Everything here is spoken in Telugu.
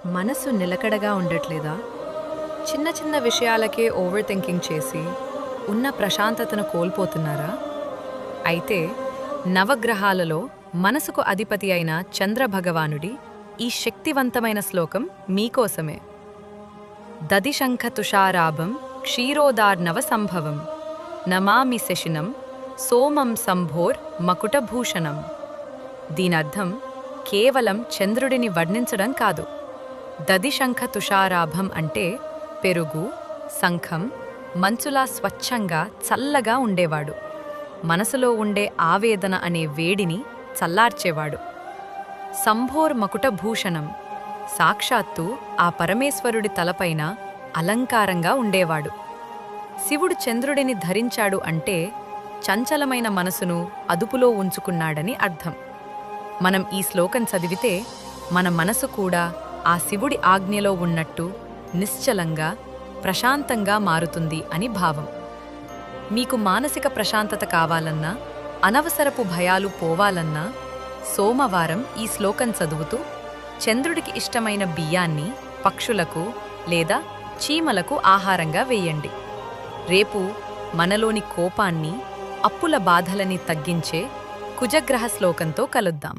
మనసు నిలకడగా ఉండట్లేదా? చిన్న చిన్న విషయాలకే ఓవర్ థింకింగ్ చేసి ఉన్న ప్రశాంతతను కోల్పోతున్నారా? అయితే నవగ్రహాలలో మనసుకు అధిపతి అయిన చంద్రభగవానుడి ఈ శక్తివంతమైన శ్లోకం మీకోసమే. దదిశంఖ తుషారాభం క్షీరోదార్ణవ సంభవం నమామి శశినం సోమం సంభోర్ మకుటభూషణం. దీనర్థం కేవలం చంద్రుడిని వర్ణించడం కాదు. దదిశంఖ తుషారాభం అంటే పెరుగు, శంఖం, మంచులా స్వచ్ఛంగా చల్లగా ఉండేవాడు. మనసులో ఉండే ఆవేదన అనే వేడిని చల్లార్చేవాడు. సంభోర్ మకుటభూషణం, సాక్షాత్తు ఆ పరమేశ్వరుడి తలపైన అలంకారంగా ఉండేవాడు. శివుడు చంద్రుడిని ధరించాడు అంటే చంచలమైన మనసును అదుపులో ఉంచుకున్నాడని అర్థం. మనం ఈ శ్లోకం చదివితే మన మనసు కూడా ఆ శివుడి ఆజ్ఞలో ఉన్నట్టు నిశ్చలంగా, ప్రశాంతంగా మారుతుంది అని భావం. మీకు మానసిక ప్రశాంతత కావాలన్నా, అనవసరపు భయాలు పోవాలన్నా సోమవారం ఈ శ్లోకం చదువుతూ చంద్రుడికి ఇష్టమైన బియ్యాన్ని పక్షులకు లేదా చీమలకు ఆహారంగా వేయండి. రేపు మనలోని కోపాన్ని, అప్పుల బాధలని తగ్గించే కుజగ్రహ శ్లోకంతో కలుద్దాం.